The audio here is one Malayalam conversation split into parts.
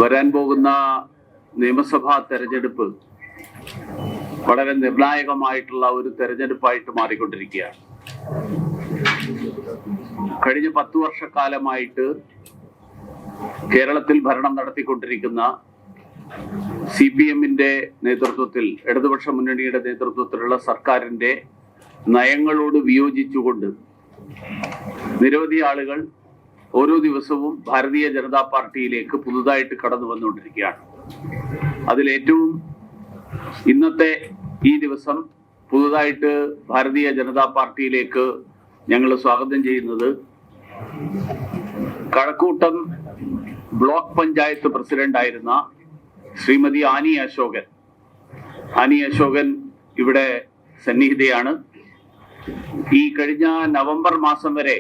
വരാൻ പോകുന്ന നിയമസഭാ തെരഞ്ഞെടുപ്പ് വളരെ നിർണായകമായിട്ടുള്ള ഒരു തെരഞ്ഞെടുപ്പായിട്ട് മാറിക്കൊണ്ടിരിക്കുകയാണ്. കഴിഞ്ഞ 10 വർഷക്കാലമായിട്ട് കേരളത്തിൽ ഭരണം നടത്തിക്കൊണ്ടിരിക്കുന്ന CPM-ന്റെ നേതൃത്വത്തിൽ, ഇടതുപക്ഷ മുന്നണിയുടെ നേതൃത്വത്തിലുള്ള സർക്കാരിന്റെ നയങ്ങളോട് വിയോജിച്ചുകൊണ്ട് നിരവധി ആളുകൾ ഓരോ ദിവസവും ഭാരതീയ ജനതാ പാർട്ടിയിലേക്ക് പുതുതായിട്ട് കടന്നു വന്നുകൊണ്ടിരിക്കുകയാണ്. അതിലേറ്റവും ഇന്നത്തെ ഈ ദിവസം പുതുതായിട്ട് ഭാരതീയ ജനതാ പാർട്ടിയിലേക്ക് ഞങ്ങൾ സ്വാഗതം ചെയ്യുന്നത് കഴക്കൂട്ടം ബ്ലോക്ക് പഞ്ചായത്ത് പ്രസിഡന്റ് ആയിരുന്ന ശ്രീമതി ആനി അശോകൻ. ആനി അശോകൻ ഇവിടെ സന്നിഹിതയാണ്. ഈ കഴിഞ്ഞ നവംബർ മാസം വരെ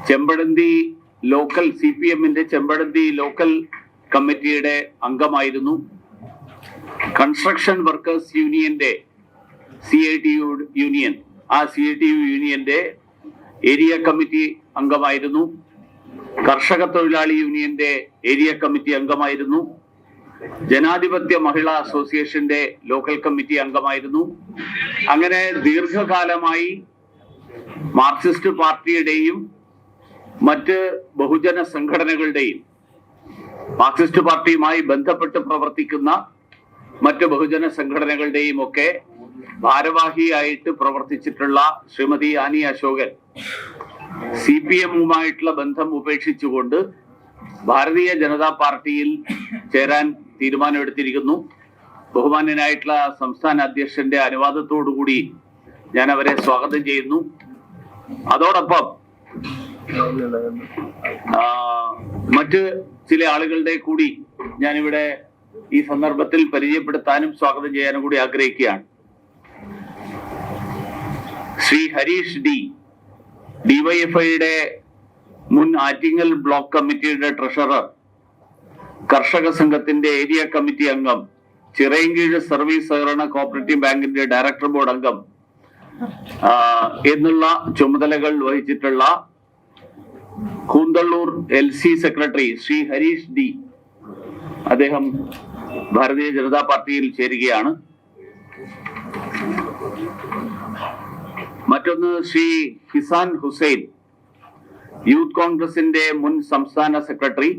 ചെമ്പഴന്തി ലോക്കൽ CPM-ന്റെ ചെമ്പഴന്തി ലോക്കൽ കമ്മിറ്റിയുടെ അംഗമായിരുന്നു. കൺസ്ട്രക്ഷൻ വർക്കേഴ്സ് യൂണിയന്റെ CITU യൂണിയൻ, ആ CITU യൂണിയന്റെ ഏരിയ കമ്മിറ്റി അംഗമായിരുന്നു. കർഷക തൊഴിലാളി യൂണിയന്റെ ഏരിയ കമ്മിറ്റി അംഗമായിരുന്നു. ജനാധിപത്യ മഹിളാ അസോസിയേഷന്റെ ലോക്കൽ കമ്മിറ്റി അംഗമായിരുന്നു. അങ്ങനെ ദീർഘകാലമായി മാർക്സിസ്റ്റ് പാർട്ടിയുടെയും മറ്റ് ബഹുജന സംഘടനകളുടെയും, മാർക്സിസ്റ്റ് പാർട്ടിയുമായി ബന്ധപ്പെട്ട് പ്രവർത്തിക്കുന്ന മറ്റ് ബഹുജന സംഘടനകളുടെയും ഒക്കെ ഭാരവാഹിയായിട്ട് പ്രവർത്തിച്ചിട്ടുള്ള ശ്രീമതി ആനി അശോകൻ CPM-വുമായിട്ടുള്ള ബന്ധം ഉപേക്ഷിച്ചുകൊണ്ട് ഭാരതീയ ജനതാ പാർട്ടിയിൽ ചേരാൻ തീരുമാനമെടുത്തിരിക്കുന്നു. ബഹുമാന്യനായിട്ടുള്ള സംസ്ഥാന അധ്യക്ഷന്റെ അനുവാദത്തോടുകൂടി ഞാൻ അവരെ സ്വാഗതം ചെയ്യുന്നു. അതോടൊപ്പം മറ്റ് ചില ആളുകളുടെ കൂടി ഞാനിവിടെ ഈ സന്ദർഭത്തിൽ പരിചയപ്പെടുത്താനും സ്വാഗതം ചെയ്യാനും കൂടി ആഗ്രഹിക്കുകയാണ്. ശ്രീ ഹരീഷ് D, DYFIയുടെ മുൻ ആറ്റിങ്ങൽ ബ്ലോക്ക് കമ്മിറ്റിയുടെ ട്രഷറർ, കർഷക സംഘത്തിന്റെ ഏരിയ കമ്മിറ്റി അംഗം, ചിറയൻകീഴ് സർവീസ് സഹകരണ കോഓപ്പറേറ്റീവ് ബാങ്കിന്റെ ഡയറക്ടർ ബോർഡ് അംഗം എന്നുള്ള ചുമതലകൾ വഹിച്ചിട്ടുള്ള Koonthalloor LC secretary Shri Harish D, അദ്ദേഹം ഭാരതീയ ജനതാ പാർട്ടിയിൽ ചേരുകയാണ്. മറ്റൊന്ന് ശ്രീ ഹിസാൻ ഹുസൈൻ, യൂത്ത് കോൺഗ്രസിന്റെ മുൻ സംസ്ഥാന സെക്രട്ടറി,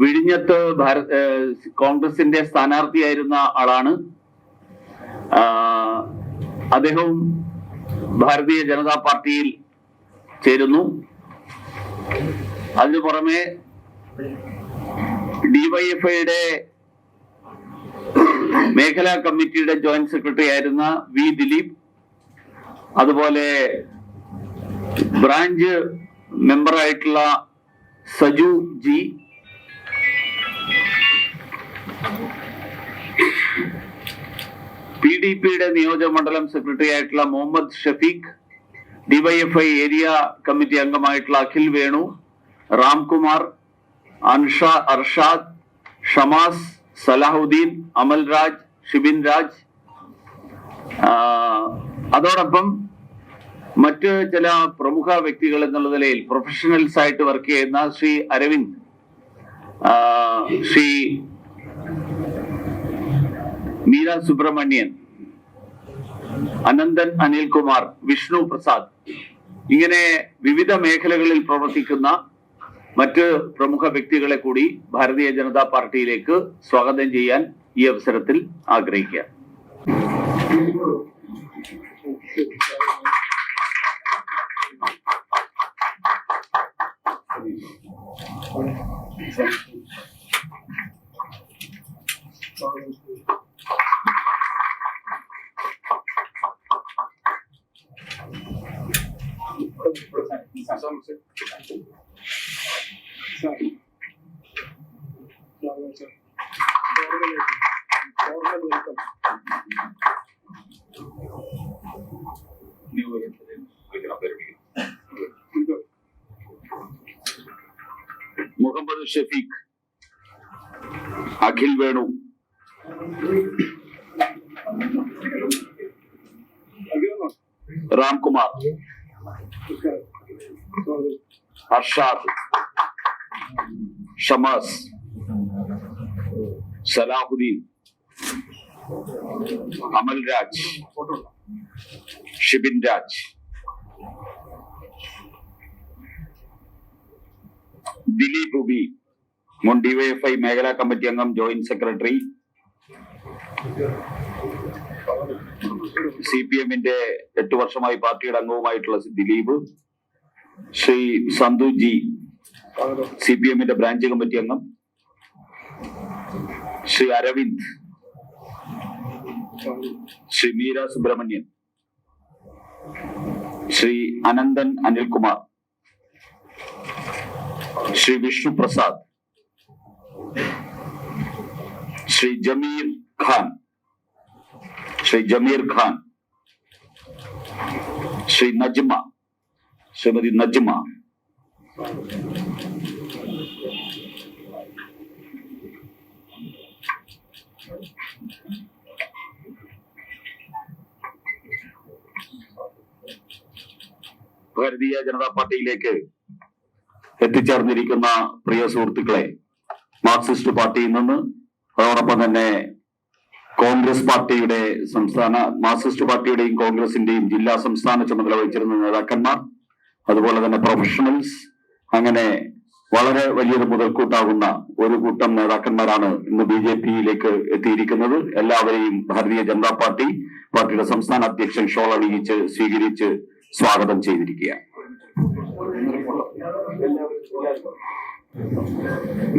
വിഴിഞ്ഞത്ത് കോൺഗ്രസിന്റെ സ്ഥാനാർത്ഥിയായിരുന്ന ആളാണ്. അദ്ദേഹവും ഭാരതീയ ജനതാ പാർട്ടിയിൽ ചേരുന്നു. അതിനു പുറമെ DYFIയുടെ മേഖലാ കമ്മിറ്റിയുടെ ജോയിന്റ് സെക്രട്ടറി ആയിരുന്ന V ദിലീപ്, അതുപോലെ ബ്രാഞ്ച് മെമ്പറായിട്ടുള്ള സജു G, PDPയുടെ നിയോജക മണ്ഡലം സെക്രട്ടറി ആയിട്ടുള്ള Muhammad Shafeeq, DYFI area committee അംഗമായിട്ടുള്ള അഖിൽ വേണു, രാംകുമാർ, അർഷാദ്, ഷമാസ്, സലാഹുദ്ദീൻ, അമൽരാജ്, ഷിബിൻ രാജ്. അതോടൊപ്പം മറ്റ് ചില പ്രമുഖ വ്യക്തികൾ എന്നുള്ള നിലയിൽ പ്രൊഫഷണൽസ് ആയിട്ട് വർക്ക് ചെയ്യുന്ന ശ്രീ അരവിന്ദ്, ശ്രീ മീര സുബ്രഹ്മണ്യൻ, അനന്തൻ അനിൽകുമാർ, വിഷ്ണു പ്രസാദ്, ഇങ്ങനെ വിവിധ മേഖലകളിൽ പ്രവർത്തിക്കുന്ന മറ്റ് പ്രമുഖ വ്യക്തികളെ കൂടി ഭാരതീയ ജനതാ പാർട്ടിയിലേക്ക് സ്വാഗതം ചെയ്യാൻ ഈ അവസരത്തിൽ ആഗ്രഹിക്കുക. മുഹമ്മദ് ഷഫീഖ്, അഖിൽ വേണു, रामकुमार, अरशाद, ഷമാസ്, സലാഹുദ്ദീൻ, അമൽ രാജ്, ഷിബിൻ രാജ്, ദിലീപ് ഉബി, മുൻ ഡിവൈഎഫ്ഐ മേഖലാ കമ്മിറ്റി അംഗം, ജോയിന്റ് സെക്രട്ടറി, CPM-ന്റെ 8 വർഷമായി പാർട്ടിയുടെ അംഗവുമായിട്ടുള്ള ദിലീപ്, ശ്രീ സന്തു ജി, CPM-ന്റെ ബ്രാഞ്ച് കമ്മിറ്റി അംഗം, ശ്രീ അരവിന്ദ്, ശ്രീ മീര സുബ്രഹ്മണ്യൻ, ശ്രീ അനന്തൻ അനിൽകുമാർ, ശ്രീ വിഷ്ണു പ്രസാദ്, ശ്രീ ജമീർ ഖാൻ, ശ്രീ നജ്മ, ശ്രീമതി നജ്മ, ഭാരതീയ ജനതാ പാർട്ടിയിലേക്ക് എത്തിച്ചേർന്നിരിക്കുന്ന പ്രിയ സുഹൃത്തുക്കളെ, മാർക്സിസ്റ്റ് പാർട്ടിയിൽ നിന്ന്, അതോടൊപ്പം തന്നെ കോൺഗ്രസ് പാർട്ടിയുടെ മാർക്സിസ്റ്റ് പാർട്ടിയുടെയും കോൺഗ്രസിന്റെയും ജില്ലാ സംസ്ഥാന ചുമതല വഹിച്ചിരുന്ന നേതാക്കന്മാർ, അതുപോലെ തന്നെ പ്രൊഫഷണൽസ്, അങ്ങനെ വളരെ വലിയൊരു മുതൽക്കൂട്ടാകുന്ന ഒരു കൂട്ടം നേതാക്കന്മാരാണ് ഇന്ന് BJP-യിലേക്ക് എത്തിയിരിക്കുന്നത്. എല്ലാവരെയും ഭാരതീയ ജനതാ പാർട്ടിയുടെ സംസ്ഥാന അധ്യക്ഷൻ ഷോൾ അണിയിച്ച് സ്വീകരിച്ച് സ്വാഗതം ചെയ്തിരിക്കുകയാണ്.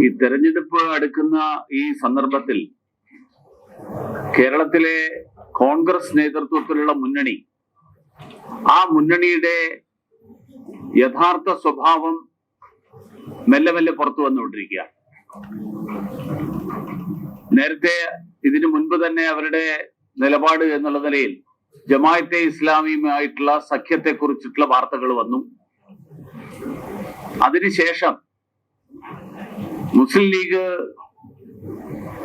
ഈ തെരഞ്ഞെടുപ്പ് അടുക്കുന്ന ഈ സന്ദർഭത്തിൽ കേരളത്തിലെ കോൺഗ്രസ് നേതൃത്വത്തിലുള്ള മുന്നണി, ആ മുന്നണിയുടെ യഥാർത്ഥ സ്വഭാവം മെല്ലെ മെല്ലെ പുറത്തു വന്നുകൊണ്ടിരിക്കുക. നേരത്തെ ഇതിനു മുൻപ് തന്നെ അവരുടെ നിലപാട് എന്നുള്ള നിലയിൽ ജമാഅത്തെ ഇസ്ലാമിയുമായിട്ടുള്ള സഖ്യത്തെ കുറിച്ചിട്ടുള്ള വാർത്തകൾ വന്നു. അതിനുശേഷം മുസ്ലിം ലീഗ്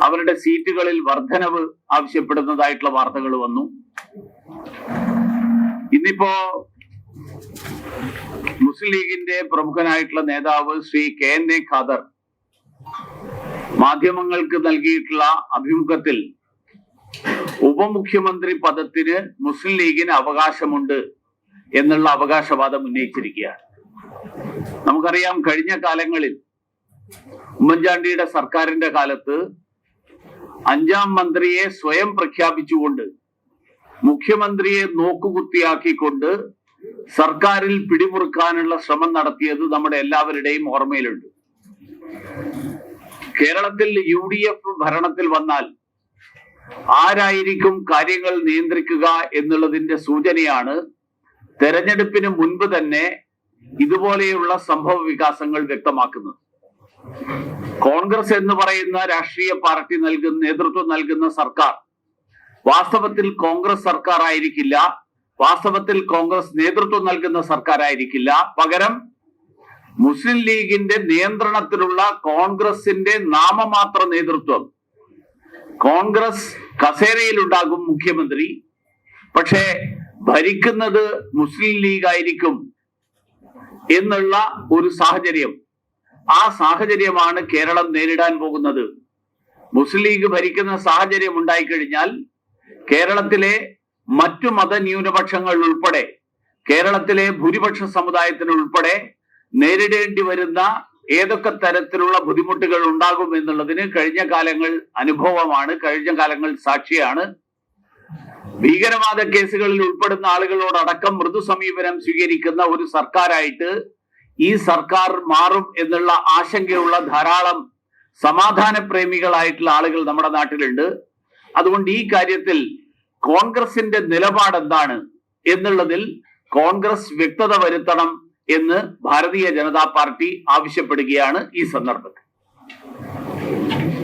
അവരുടെ സീറ്റുകളിൽ വർധനവ് ആവശ്യപ്പെടുന്നതായിട്ടുള്ള വാർത്തകൾ വന്നു. ഇന്നിപ്പോ മുസ്ലിം ലീഗിന്റെ പ്രമുഖനായിട്ടുള്ള നേതാവ് ശ്രീ KN ഖാദർ മാധ്യമങ്ങൾക്ക് നൽകിയിട്ടുള്ള അഭിമുഖത്തിൽ ഉപമുഖ്യമന്ത്രി പദത്തിന് മുസ്ലിം ലീഗിന് അവകാശമുണ്ട് എന്നുള്ള അവകാശവാദം ഉന്നയിച്ചിരിക്കുകയാണ്. നമുക്കറിയാം, കഴിഞ്ഞ കാലങ്ങളിൽ ഉമ്മൻചാണ്ടിയുടെ സർക്കാരിന്റെ കാലത്ത് 5ാം മന്ത്രിയെ സ്വയം പ്രഖ്യാപിച്ചുകൊണ്ട് മുഖ്യമന്ത്രിയെ നോക്കുകുത്തിയാക്കിക്കൊണ്ട് സർക്കാരിൽ പിടിമുറുക്കാനുള്ള ശ്രമം നടത്തിയത് നമ്മുടെ എല്ലാവരുടെയും ഓർമ്മയിലുണ്ട്. കേരളത്തിൽ UDF ഭരണത്തിൽ വന്നാൽ ആരായിരിക്കും കാര്യങ്ങൾ നിയന്ത്രിക്കുക എന്നുള്ളതിന്റെ സൂചനയാണ് തെരഞ്ഞെടുപ്പിന് മുൻപ് തന്നെ ഇതുപോലെയുള്ള സംഭവ വികാസങ്ങൾ വ്യക്തമാക്കുന്നത്. കോൺഗ്രസ് എന്ന് പറയുന്ന രാഷ്ട്രീയ പാർട്ടി നേതൃത്വം നൽകുന്ന സർക്കാർ വാസ്തവത്തിൽ കോൺഗ്രസ് സർക്കാർ ആയിരിക്കില്ല, വാസ്തവത്തിൽ കോൺഗ്രസ് നേതൃത്വം നൽകുന്ന സർക്കാർ ആയിരിക്കില്ല. പകരം മുസ്ലിം ലീഗിന്റെ നിയന്ത്രണത്തിലുള്ള കോൺഗ്രസിന്റെ നാമമാത്ര നേതൃത്വം. കോൺഗ്രസ് കസേരയിലുണ്ടാകും മുഖ്യമന്ത്രി, പക്ഷേ ഭരിക്കുന്നത് മുസ്ലിം ലീഗ് ആയിരിക്കും എന്നുള്ള ഒരു സാഹചര്യം, ആ സാഹചര്യമാണ് കേരളം നേരിടാൻ പോകുന്നത്. മുസ്ലിം ലീഗ് ഭരിക്കുന്ന സാഹചര്യം ഉണ്ടായിക്കഴിഞ്ഞാൽ കേരളത്തിലെ മറ്റു മതന്യൂനപക്ഷങ്ങൾ ഉൾപ്പെടെ കേരളത്തിലെ ഭൂരിപക്ഷ സമുദായത്തിനുൾപ്പെടെ നേരിടേണ്ടി വരുന്ന ഏതൊക്കെ തരത്തിലുള്ള ബുദ്ധിമുട്ടുകൾ ഉണ്ടാകും എന്നുള്ളതിന് കഴിഞ്ഞ കാലങ്ങൾ അനുഭവമാണ്, കഴിഞ്ഞ കാലങ്ങൾ സാക്ഷിയാണ്. ഭീകരവാദ കേസുകളിൽ ഉൾപ്പെടുന്ന ആളുകളോടടക്കം മൃദു സമീപനം സ്വീകരിക്കുന്ന ഒരു സർക്കാരായിട്ട് ഈ സർക്കാർ മാറും എന്നുള്ള ആശങ്കയുള്ള ധാരാളം സമാധാന പ്രേമികളായിട്ടുള്ള ആളുകൾ നമ്മുടെ നാട്ടിലുണ്ട്. അതുകൊണ്ട് ഈ കാര്യത്തിൽ കോൺഗ്രസിന്റെ നിലപാട് എന്താണ് എന്നുള്ളതിൽ കോൺഗ്രസ് വ്യക്തത വരുത്തണം എന്ന് ഭാരതീയ ജനതാ പാർട്ടി ആവശ്യപ്പെടുകയാണ് ഈ സന്ദർഭത്തിൽ.